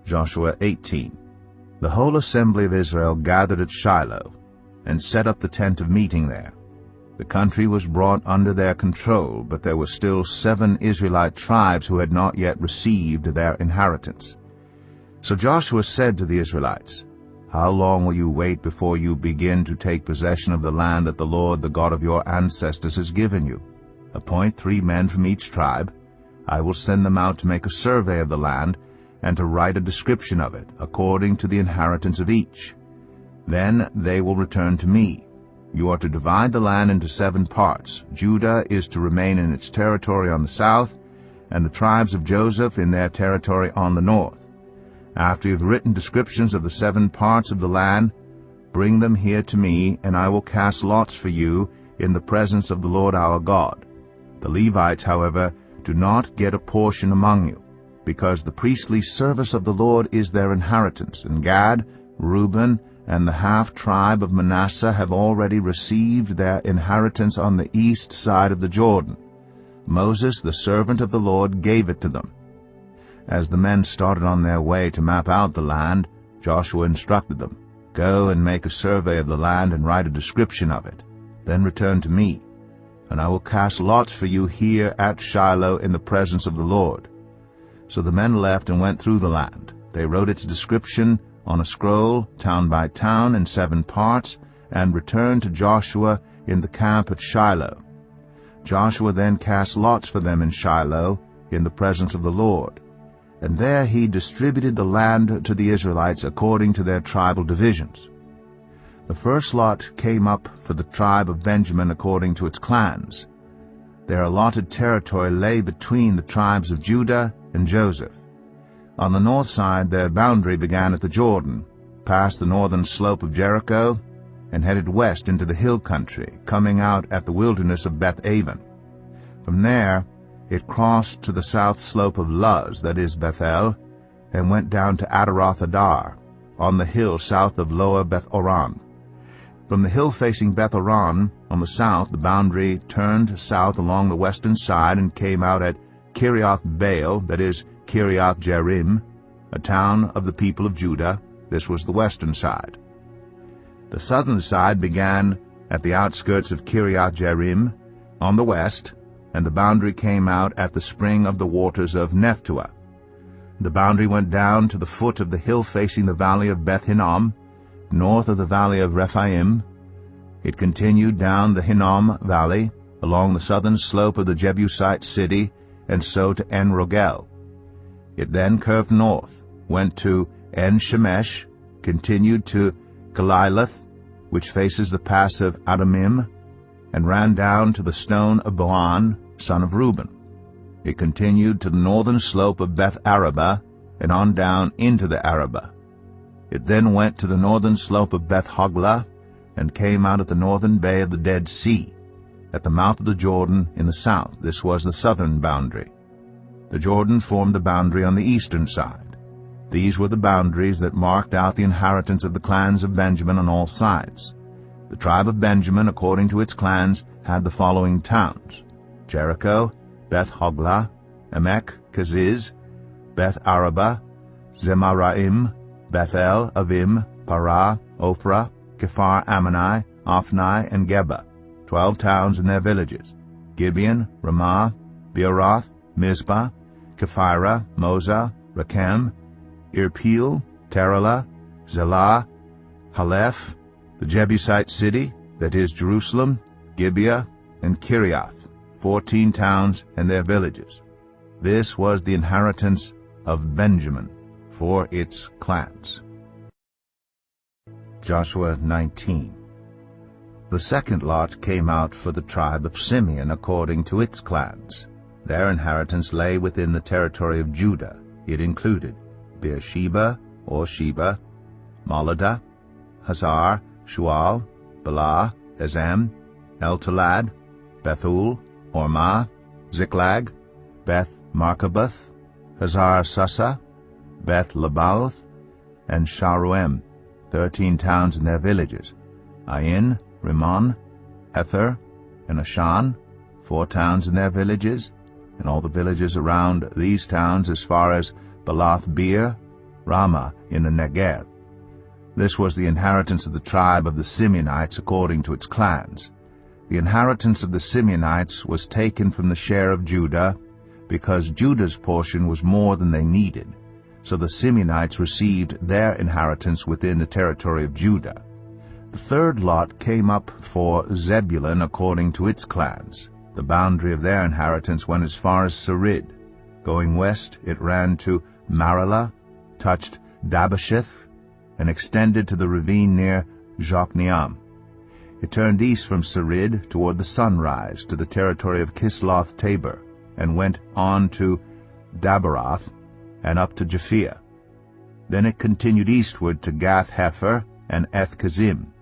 Joshua 18. The whole assembly of Israel gathered at Shiloh, and set up the tent of meeting there. The country was brought under their control, but there were still 7 Israelite tribes who had not yet received their inheritance. So Joshua said to the Israelites, "How long will you wait before you begin to take possession of the land that the Lord, the God of your ancestors, has given you? Appoint 3 men from each tribe. I will send them out to make a survey of the land, and to write a description of it, according to the inheritance of each. Then they will return to me. You are to divide the land into 7 parts. Judah is to remain in its territory on the south, and the tribes of Joseph in their territory on the north. After you have written descriptions of the 7 parts of the land, bring them here to me, and I will cast lots for you in the presence of the Lord our God. The Levites, however, do not get a portion among you, because the priestly service of the Lord is their inheritance, and Gad, Reuben, and the half-tribe of Manasseh have already received their inheritance on the east side of the Jordan. Moses, the servant of the Lord, gave it to them." As the men started on their way to map out the land, Joshua instructed them, "Go and make a survey of the land and write a description of it. Then return to me, and I will cast lots for you here at Shiloh in the presence of the Lord." So the men left and went through the land. They wrote its description on a scroll, town by town, in 7 parts, and returned to Joshua in the camp at Shiloh. Joshua then cast lots for them in Shiloh, in the presence of the Lord. And there he distributed the land to the Israelites according to their tribal divisions. The first lot came up for the tribe of Benjamin according to its clans. Their allotted territory lay between the tribes of Judah and Joseph. On the north side their boundary began at the Jordan, passed the northern slope of Jericho, and headed west into the hill country, coming out at the wilderness of Beth-aven. From there it crossed to the south slope of Luz, that is Bethel, and went down to Adaroth-adar, on the hill south of Lower Beth-oron. From the hill facing Beth-oron on the south, the boundary turned south along the western side and came out at Kirioth-baal, that is Kiriath-jearim, a town of the people of Judah. This was the western side. The southern side began at the outskirts of Kiriath-jearim on the west, and the boundary came out at the spring of the waters of Nephtoah. The boundary went down to the foot of the hill facing the valley of Beth Hinnom, north of the valley of Rephaim. It continued down the Hinnom valley, along the southern slope of the Jebusite city, and so to En-rogel. It then curved north, went to En-shemesh, continued to Kaliloth, which faces the pass of Adumim, and ran down to the stone of Boan, son of Reuben. It continued to the northern slope of Beth-arabah, and on down into the Arabah. It then went to the northern slope of Beth-hoglah, and came out at the northern bay of the Dead Sea, at the mouth of the Jordan in the south. This was the southern boundary. The Jordan formed the boundary on the eastern side. These were the boundaries that marked out the inheritance of the clans of Benjamin on all sides. The tribe of Benjamin, according to its clans, had the following towns: Jericho, Beth-hoglah, Emek, Keziz, Beth-arabah, Zemaraim, Bethel, Avim, Parah, Ophrah, Kephar Ammonai, Ophni, and Geba, 12 towns and their villages: Gibeon, Ramah, Beeroth, Mizpah, Kephirah, Moza, Rakem, Irpeel, Taralah, Zelah, Haleph, the Jebusite city, that is Jerusalem, Gibeah, and Kiriath, 14 towns and their villages. This was the inheritance of Benjamin for its clans. Joshua 19. The second lot came out for the tribe of Simeon according to its clans. Their inheritance lay within the territory of Judah. It included Beersheba, or Sheba, Moladah, Hazar, Shual, Bala, Ezem, El-Talad, Bethul, Ormah, Ziklag, Beth-Markaboth, Hazar-Susa, Beth-Lebaoth, and Sharuim, 13 towns and their villages: Ain, Rimmon, Ether, and Ashan, 4 towns and their villages, and all the villages around these towns as far as Balath-beer, Ramah in the Negev. This was the inheritance of the tribe of the Simeonites according to its clans. The inheritance of the Simeonites was taken from the share of Judah, because Judah's portion was more than they needed. So the Simeonites received their inheritance within the territory of Judah. The third lot came up for Zebulun according to its clans. The boundary of their inheritance went as far as Sarid. Going west, it ran to Maralah, touched Dabasheth, and extended to the ravine near Jokneam. It turned east from Sarid toward the sunrise to the territory of Kisloth Tabor, and went on to Dabarath and up to Japhia. Then it continued eastward to Gath-Hepher and Eth-Kazim.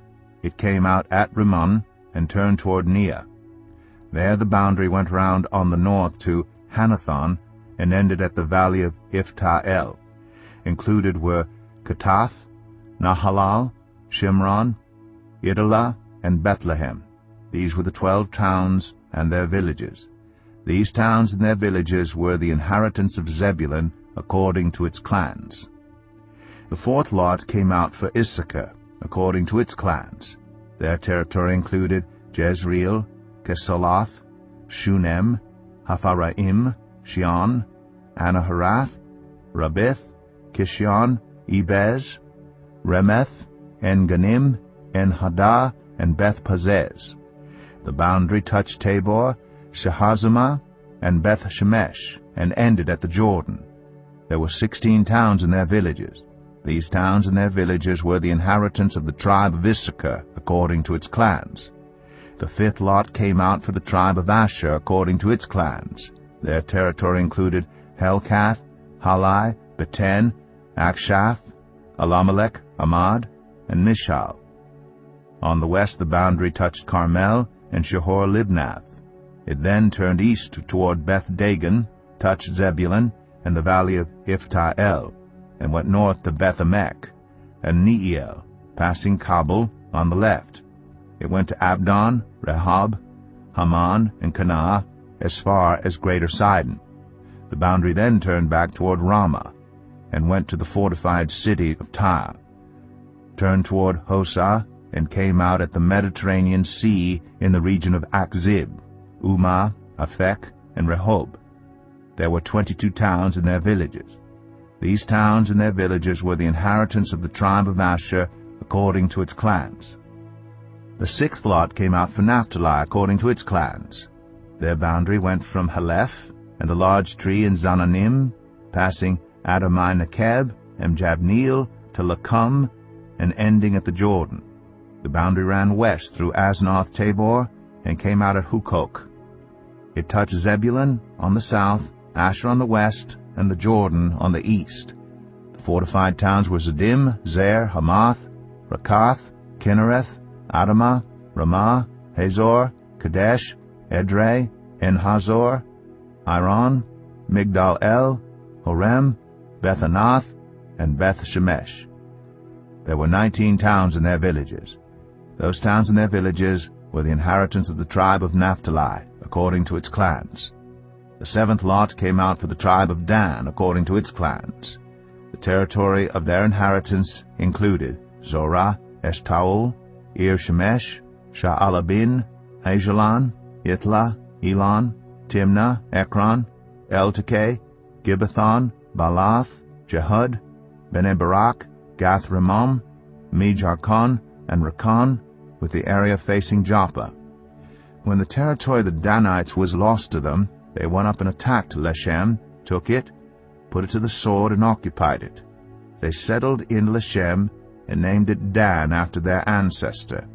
It came out at Rimmon and turned toward Neah. There the boundary went round on the north to Hanathon and ended at the valley of Ifta-El. Included were Katath, Nahalal, Shimron, Idalah, and Bethlehem. These were the 12 towns and their villages. These towns and their villages were the inheritance of Zebulun according to its clans. The fourth lot came out for Issachar according to its clans. Their territory included Jezreel, Kesaloth, Shunem, Hapharaim, Shion, Anaharath, Rabith, Kishion, Ebez, Remeth, En-Ganim, En-Hadah, and Beth-Pazez. The boundary touched Tabor, Shahazimah, and Beth-Shemesh, and ended at the Jordan. There were 16 towns and their villages. These towns and their villages were the inheritance of the tribe of Issachar according to its clans. The fifth lot came out for the tribe of Asher according to its clans. Their territory included Helkath, Halai, Beten, Akshaph, Alamelech, Amad, and Mishal. On the west the boundary touched Carmel and Shahor-Libnath. It then turned east toward Beth-Dagon, touched Zebulun and the valley of Ifta-El, and went north to Beth-Emek and Neiel, passing Kabul on the left. It went to Abdon, Rehob, Haman, and Kanah, as far as Greater Sidon. The boundary then turned back toward Ramah, and went to the fortified city of Tyre, turned toward Hosah, and came out at the Mediterranean Sea in the region of Akzib, Umah, Aphek, and Rehob. There were 22 towns and their villages. These towns and their villages were the inheritance of the tribe of Asher according to its clans. The sixth lot came out for Naphtali according to its clans. Their boundary went from Haleph and the large tree in Zananim, passing Adamai-Nekeb and Jabneel to Lakum, and ending at the Jordan. The boundary ran west through Aznoth Tabor and came out at Hukok. It touched Zebulun on the south, Asher on the west, and the Jordan on the east. The fortified towns were Ziddim, Zer, Hamath, Rakath, Kinnereth, Adamah, Ramah, Hazor, Kadesh, Edrei, En-Hazor, Iron, Migdal-El, Horem, Beth-Anath, and Beth-Shemesh. There were 19 towns and their villages. Those towns and their villages were the inheritance of the tribe of Naphtali, according to its clans. The seventh lot came out for the tribe of Dan, according to its clans. The territory of their inheritance included Zorah, Eshtaol, Ir-Shemesh, Sha'alabin, Ajalon, Itlah, Elon, Timnah, Ekron, Eltekeh, Gibbethon, Baalath, Jehud, Bene-Barak, Gath-Rimmon, Me-Jarkon, and Rakkon, with the area facing Joppa. When the territory of the Danites was lost to them, they went up and attacked Leshem, took it, put it to the sword, and occupied it. They settled in Leshem and named it Dan after their ancestor.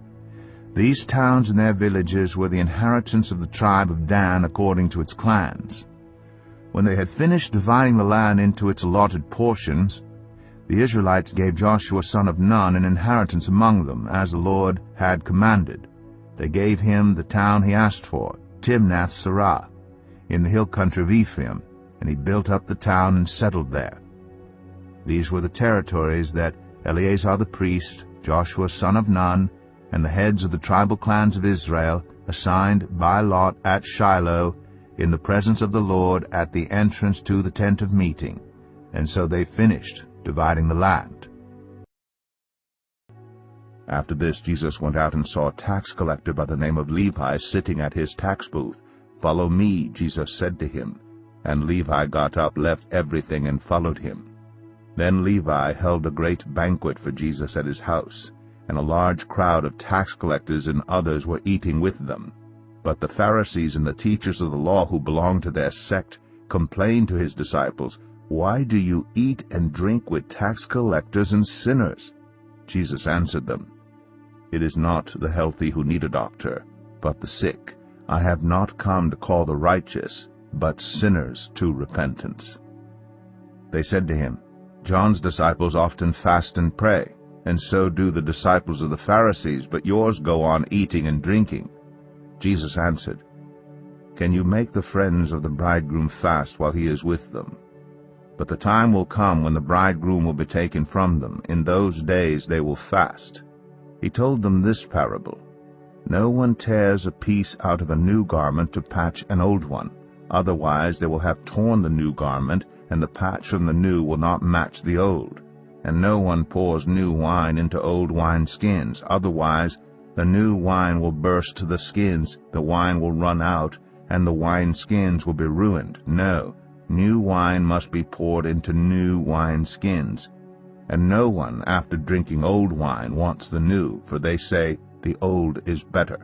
These towns and their villages were the inheritance of the tribe of Dan according to its clans. When they had finished dividing the land into its allotted portions, the Israelites gave Joshua son of Nun an inheritance among them, as the Lord had commanded. They gave him the town he asked for, Timnath-Serah, in the hill country of Ephraim, and he built up the town and settled there. These were the territories that Eleazar the priest, Joshua son of Nun, and the heads of the tribal clans of Israel assigned by lot at Shiloh in the presence of the Lord at the entrance to the tent of meeting. And so they finished dividing the land. After this, Jesus went out and saw a tax collector by the name of Levi sitting at his tax booth. "Follow me," Jesus said to him. And Levi got up, left everything, and followed him. Then Levi held a great banquet for Jesus at his house, and a large crowd of tax collectors and others were eating with them. But the Pharisees and the teachers of the law who belonged to their sect complained to his disciples, "Why do you eat and drink with tax collectors and sinners?" Jesus answered them, "It is not the healthy who need a doctor, but the sick. I have not come to call the righteous, but sinners to repentance." They said to him, "John's disciples often fast and pray, and so do the disciples of the Pharisees, but yours go on eating and drinking." Jesus answered, "Can you make the friends of the bridegroom fast while he is with them? But the time will come when the bridegroom will be taken from them. In those days they will fast." He told them this parable, "No one tears a piece out of a new garment to patch an old one. Otherwise they will have torn the new garment, and the patch from the new will not match the old. And no one pours new wine into old wineskins. Otherwise the new wine will burst to the skins, the wine will run out, and the wineskins will be ruined. No, new wine must be poured into new wineskins. And no one, after drinking old wine, wants the new, for they say, the old is better."